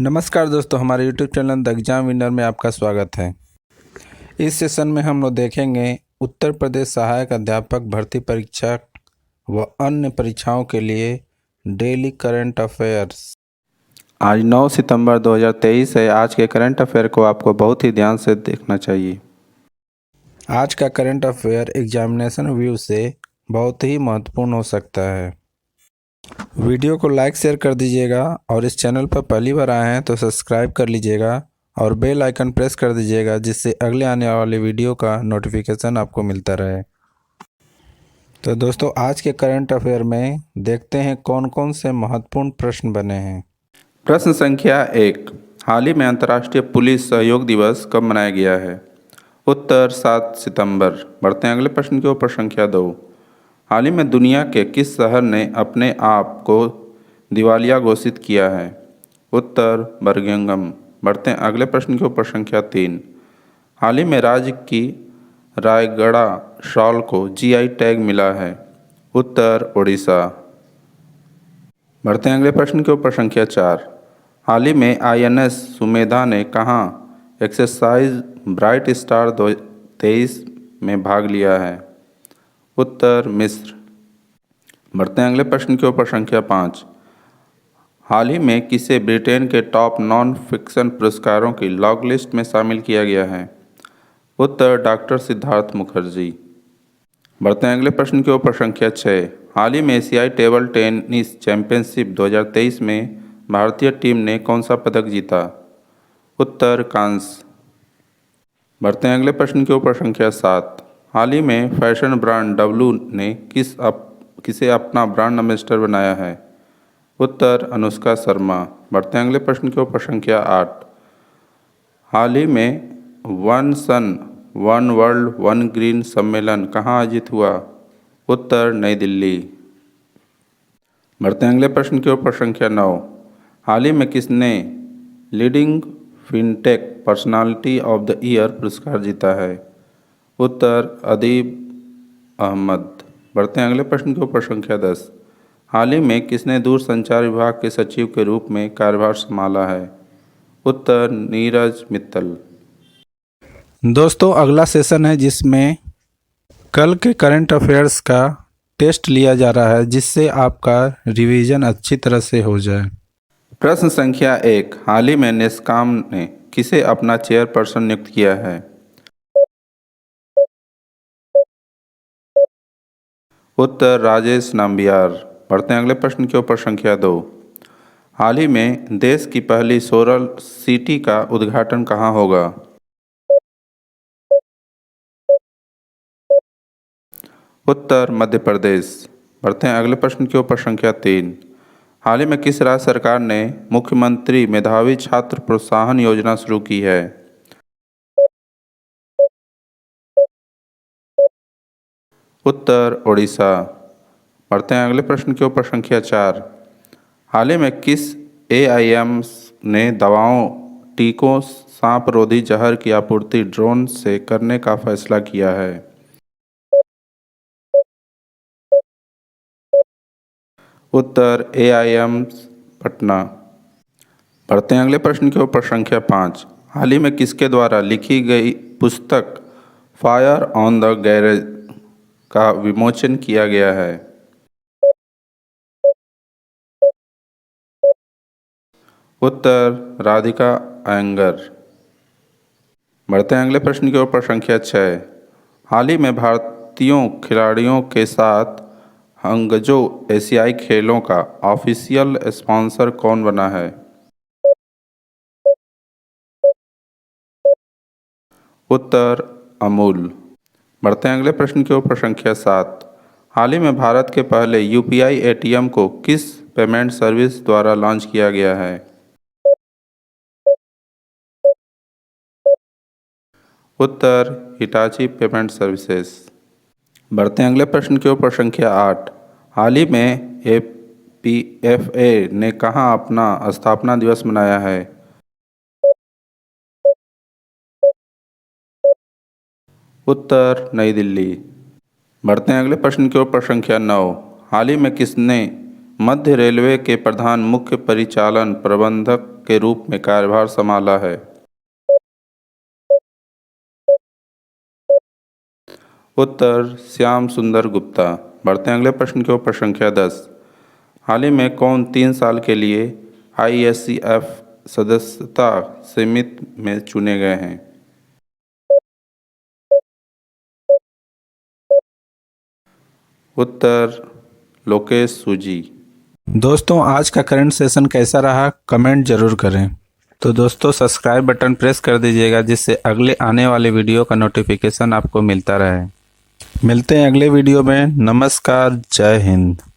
नमस्कार दोस्तों, हमारे YouTube channel the exam winner में आपका स्वागत है। इस सेशन में हम लोग देखेंगे उत्तर प्रदेश सहायक अध्यापक भर्ती परीक्षा व अन्य परीक्षाओं के लिए डेली करंट अफेयर्स। आज 9 सितंबर 2023 है। आज के करंट अफेयर को आपको बहुत ही ध्यान से देखना चाहिए। आज का करंट अफेयर एग्जामिनेशन व्यू से बहुत ही महत्वपूर्ण हो सकता है। वीडियो को लाइक शेयर कर दीजिएगा और इस चैनल पर पहली बार आए हैं तो सब्सक्राइब कर लीजिएगा और बेल आइकन प्रेस कर दीजिएगा, जिससे अगले आने वाले वीडियो का नोटिफिकेशन आपको मिलता रहे। तो दोस्तों, आज के करंट अफेयर में देखते हैं कौन कौन से महत्वपूर्ण प्रश्न बने हैं। प्रश्न संख्या 1, हाल ही में अंतर्राष्ट्रीय पुलिस सहयोग दिवस कब मनाया गया है? उत्तर 7 सितंबर। बढ़ते हैं अगले प्रश्न की ओर। प्रश्न संख्या 2, हाल ही में दुनिया के किस शहर ने अपने आप को दिवालिया घोषित किया है? उत्तर बर्मिंघम। बढ़ते हैं अगले प्रश्न के ऊपर। संख्या 3, हाल ही में राज्य की रायगढ़ा शॉल को जीआई टैग मिला है? उत्तर ओडिशा। बढ़ते हैं अगले प्रश्न के ऊपर। संख्या 4, हाल ही में आईएनएस सुमेधा ने कहाँ एक्सरसाइज ब्राइट स्टार 23 में भाग लिया है? उत्तर मिस्र। बढ़ते हैं अगले प्रश्न के ऊपर। संख्या 5, हाल ही में किसे ब्रिटेन के टॉप नॉन फिक्शन पुरस्कारों की लॉन्ग लिस्ट में शामिल किया गया है? उत्तर डॉक्टर सिद्धार्थ मुखर्जी। बढ़ते हैं अगले प्रश्न के ऊपर। संख्या 6, हाल ही में एशियाई टेबल टेनिस चैंपियनशिप 2023 में भारतीय टीम ने कौन सा पदक जीता? उत्तर कांस्य। बढ़ते हैं अगले प्रश्न के ऊपर। संख्या 7, हाल ही में फैशन ब्रांड डब्लू ने किसे अपना ब्रांड एम्बेसडर बनाया है? उत्तर अनुष्का शर्मा। बढ़ते हैं अगले प्रश्न के ऊपर। संख्या 8, हाल ही में one sun one world one green सम्मेलन कहाँ आयोजित हुआ? उत्तर नई दिल्ली। बढ़ते हैं अगले प्रश्न के ऊपर। संख्या 9, हाल ही में किसने leading fintech personality of the year पुरस्कार जीता है? उत्तर अदीब अहमद। बढ़ते हैं अगले प्रश्न के ऊपर। संख्या 10, हाल ही में किसने दूरसंचार विभाग के सचिव के रूप में कार्यभार संभाला है? उत्तर नीरज मित्तल। दोस्तों, अगला सेशन है जिसमें कल के करंट अफेयर्स का टेस्ट लिया जा रहा है, जिससे आपका रिवीजन अच्छी तरह से हो जाए। प्रश्न संख्या 1, हाल ही में नेस्कॉम ने किसे अपना चेयरपर्सन नियुक्त किया है? उत्तर राजेश नाम्बियार। बढ़ते हैं अगले प्रश्न के ऊपर। संख्या 2, हाल ही में देश की पहली सोलर सिटी का उद्घाटन कहाँ होगा? उत्तर मध्य प्रदेश। बढ़ते हैं अगले प्रश्न के ऊपर। संख्या 3, हाल ही में किस राज्य सरकार ने मुख्यमंत्री मेधावी छात्र प्रोत्साहन योजना शुरू की है? उत्तर ओडिशा। बढ़ते हैं अगले प्रश्न के ऊपर। संख्या 4, हाल ही में किस एआईएम्स ने दवाओं, टीकों, सांप रोधी जहर की आपूर्ति ड्रोन से करने का फैसला किया है? उत्तर एआईएम्स पटना। बढ़ते हैं अगले प्रश्न के ऊपर। संख्या 5, हाल ही में किसके द्वारा लिखी गई पुस्तक फायर ऑन द गैरेज का विमोचन किया गया है? उत्तर राधिका अयंगर। बढ़ते हैं अगले प्रश्न के ऊपर। संख्या 6, हाल ही में भारतीयों खिलाड़ियों के साथ हंगजो एशियाई खेलों का ऑफिशियल स्पॉन्सर कौन बना है? उत्तर अमूल। बढ़ते हैं अगले प्रश्न के ऊपर। संख्या 7, हाल ही में भारत के पहले यूपीआई एटीएम को किस पेमेंट सर्विस द्वारा लॉन्च किया गया है? उत्तर हिटाची पेमेंट सर्विसेज। बढ़ते हैं अगले प्रश्न के ऊपर। संख्या 8, हाल ही में एपीएफए ने कहाँ अपना स्थापना दिवस मनाया है? उत्तर नई दिल्ली। बढ़ते हैं अगले प्रश्न के ऊपर। संख्या 9, हाल ही में किसने मध्य रेलवे के प्रधान मुख्य परिचालन प्रबंधक के रूप में कार्यभार संभाला है? उत्तर श्याम सुंदर गुप्ता। बढ़ते हैं अगले प्रश्न की ओर। प्रश्न संख्या 10। हाल ही में कौन 3 साल के लिए ISCF सदस्यता समिति में चुने गए हैं? उत्तर लोकेश सूजी। दोस्तों, आज का करंट सेशन कैसा रहा कमेंट जरूर करें। तो दोस्तों, सब्सक्राइब बटन प्रेस कर दीजिएगा जिससे अगले आने वाले वीडियो का नोटिफिकेशन आपको मिलता रहे। मिलते हैं अगले वीडियो में। नमस्कार, जय हिंद।